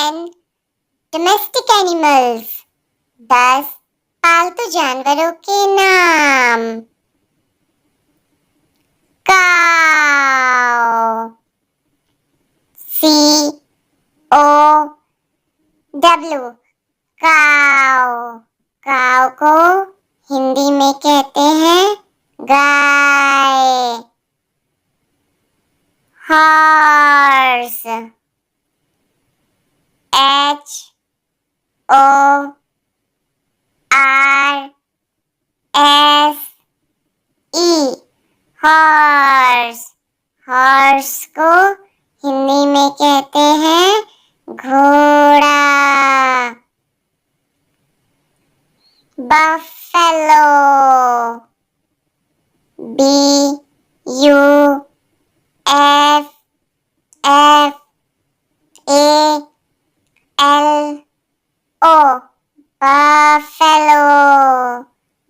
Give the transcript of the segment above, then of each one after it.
10 domestic animals, 10 पालतू जानवरों के नाम। काऊ, COW, काऊ। काऊ को हिंदी में कहते हैं गाय। Horse, HORSE, horse. हॉर्स को हिंदी में कहते हैं घोड़ा। Buffalo, BUFFALO, buffalo.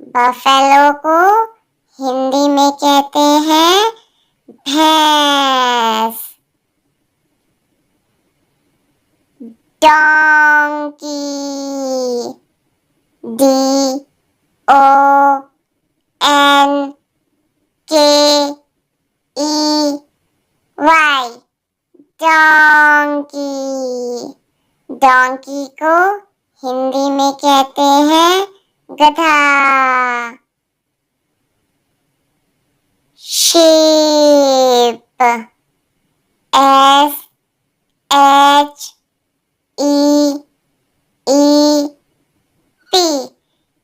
बफेलो को हिंदी में कहते हैं भैंस। Donkey, DONKEY, donkey. डोंकी को हिंदी में कहते हैं गधा। sheep, SHEEP,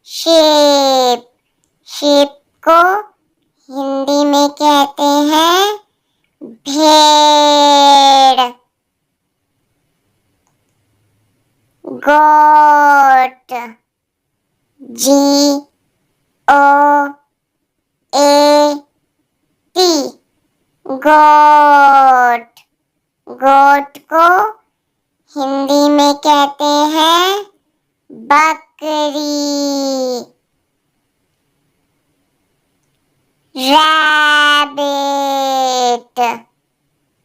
sheep। sheep को हिंदी में कहते हैं भेड़। गोट, GOAT, गोट। गोट को हिंदी में कहते हैं बकरी। Rabbit,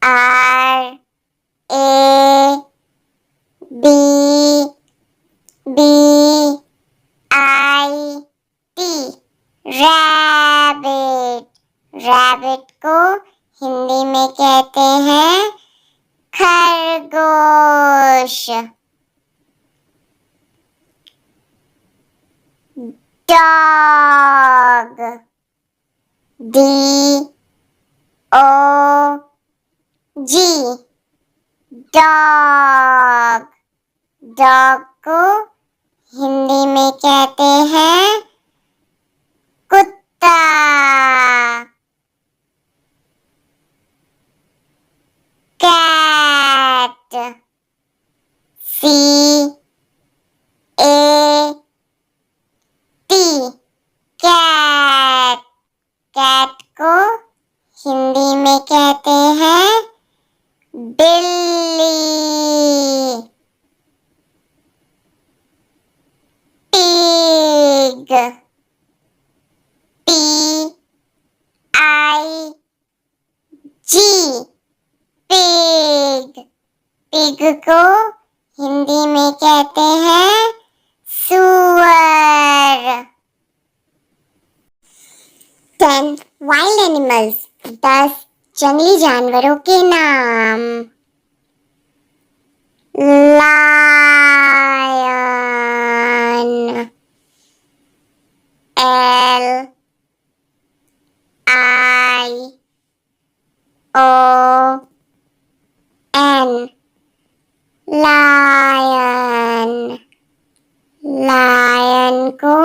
RABBIT, rabbit. रैबिट को हिंदी में कहते हैं खरगोश। Dog, DOG, dog. डॉग को हिंदी में कहते हैं कुत्ता। Cat, CAT, cat. कैट को हिंदी में कहते हैं बिल्ली। Pig, PIG, pig. पिग को हिंदी में कहते हैं सुअर। 10 वाइल्ड एनिमल्स, 10 जंगली जानवरों के नाम। Lion, LION, lion. लायन को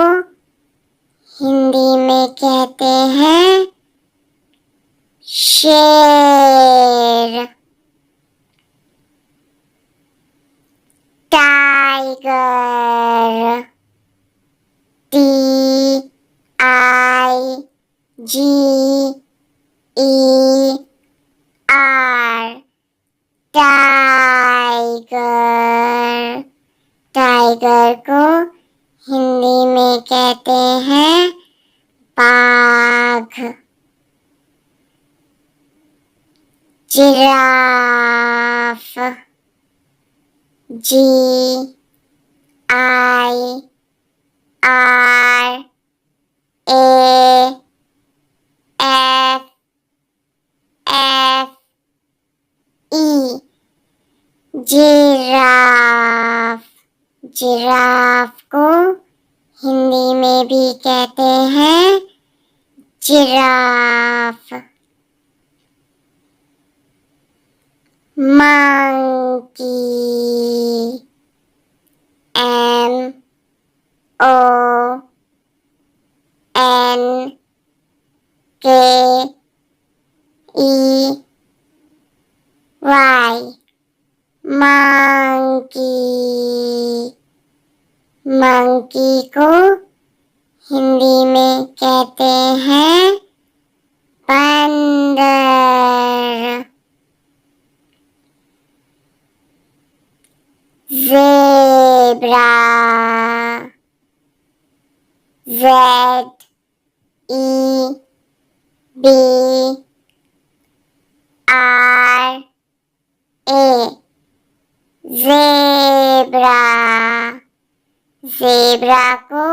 हिंदी में कहते हैं शेर। Tiger, TIGER, tiger. टाइगर को हिंदी में कहते हैं बाघ। Giraffe, G I R A F F E giraffe. Giraffe को हिंदी में भी कहते हैं giraffe. Monkey MONKEY monkey. Monkey को हिंदी में कहते हैं बंदर। Zebra ZEBRA zebra. ज़ेब्रा को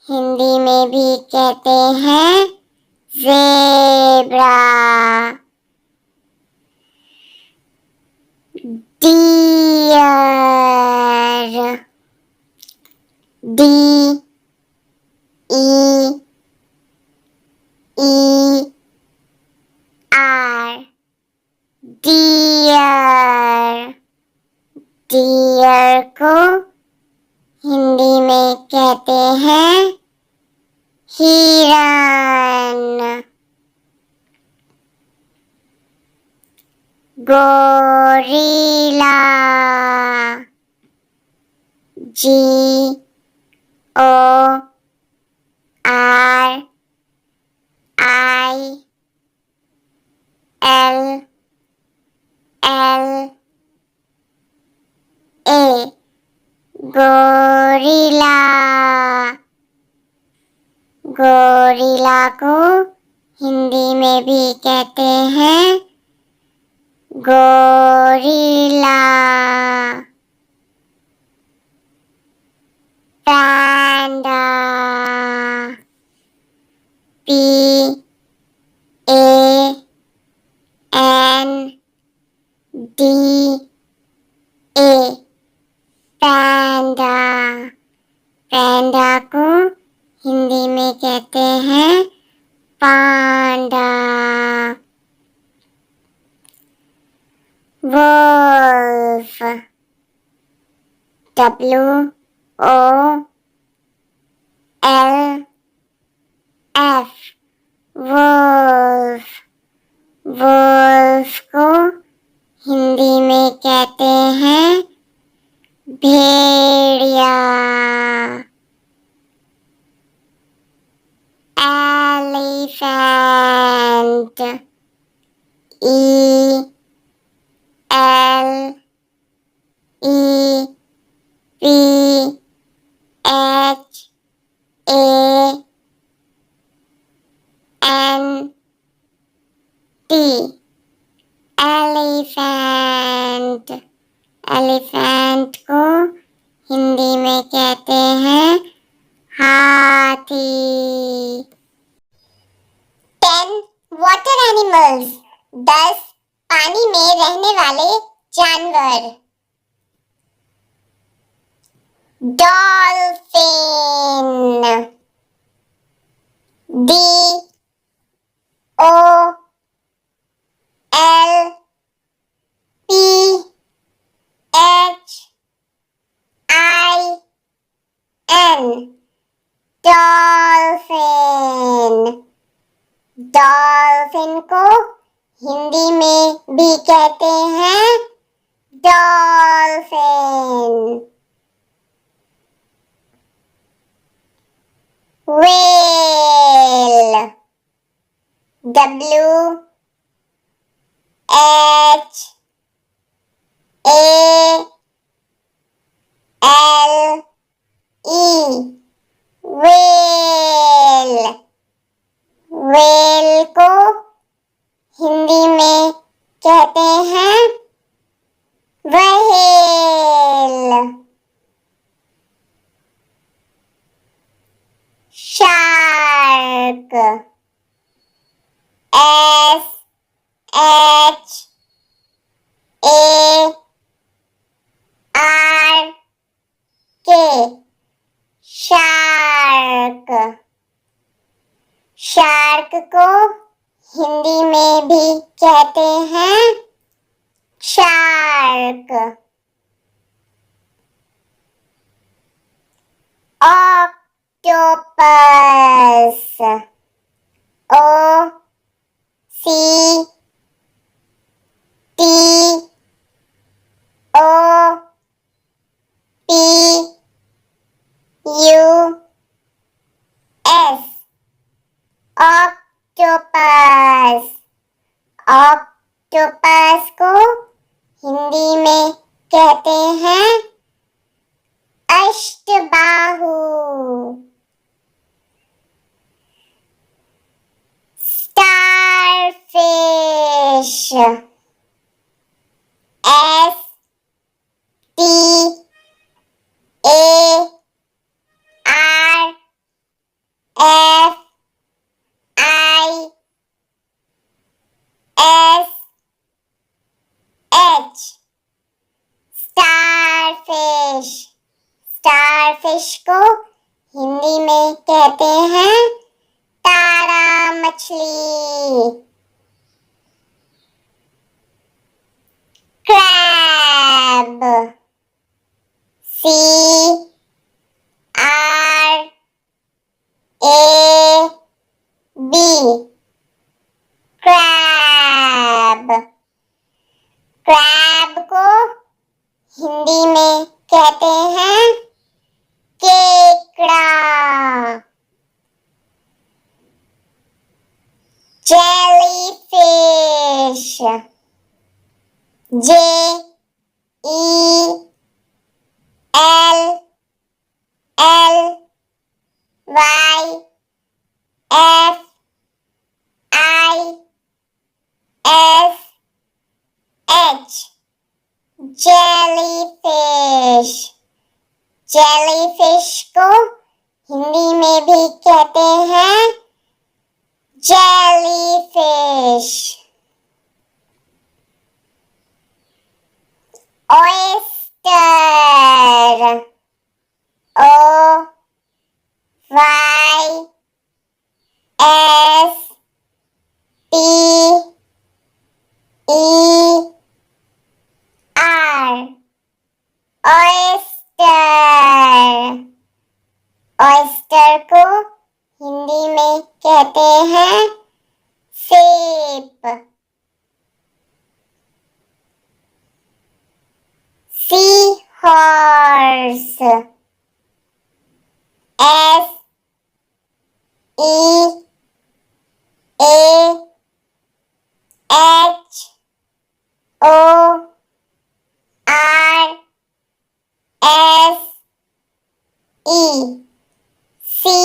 हिंदी में भी कहते हैं zebra. Deer DEER deer. Deer को हिंदी में कहते हैं हिरन। Gorilla GORILLA gorilla. गोरिल्ला को हिंदी में भी कहते हैं गोरिल्ला। पैंडा PANDA पैंडा। पैंडा को हिंदी में कहते हैं panda. Wolf WOLF wolf. Wolf को हिंदी में कहते हैं भेड़िया। Elephant ELEPHANT elephant. एलिफेंट को हिंदी में कहते हैं हाथी। 10 वाटर एनिमल्स 10 पानी में रहने वाले जानवर। Dolphin DOLPHIN dolphin. डॉल्फिन को हिंदी में भी कहते हैं dolphin. Whale WHALE whale. Whale को हिंदी में कहते हैं whale. S H A R K shark. Shark को हिंदी में भी कहते हैं shark. Octopus. O C T O P U S। Octopus. Octopus को हिंदी में कहते हैं अष्टबाहु। Starfish. S T A R F I S H। Starfish. Starfish को हिंदी में कहते हैं तारा मछली। Crab. C R A B। Crab. Crab को हिंदी में कहते हैं केकड़ा। Jellyfish. J E L L Y F I S H। Jellyfish. Jellyfish को हिंदी में भी कहते हैं jellyfish. Oyster. O Y S T E R। Oyster. Oyster को हिंदी में कहते हैं सेप। Sea horse. S E A H O R S E। Sea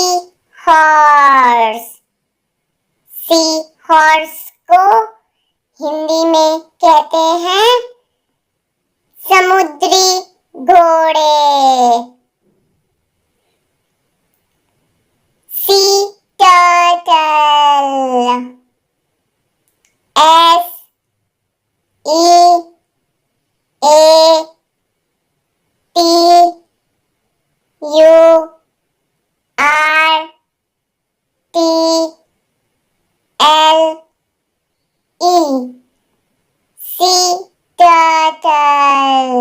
horse. Sea horse को हिंदी में कहते हैं समुद्री घोड़े। Sea turtle. S E A T U R T L E। Sea turtle.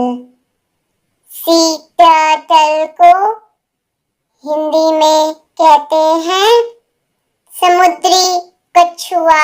Sea turtle को हिंदी में कहते हैं समुद्री कछुआ।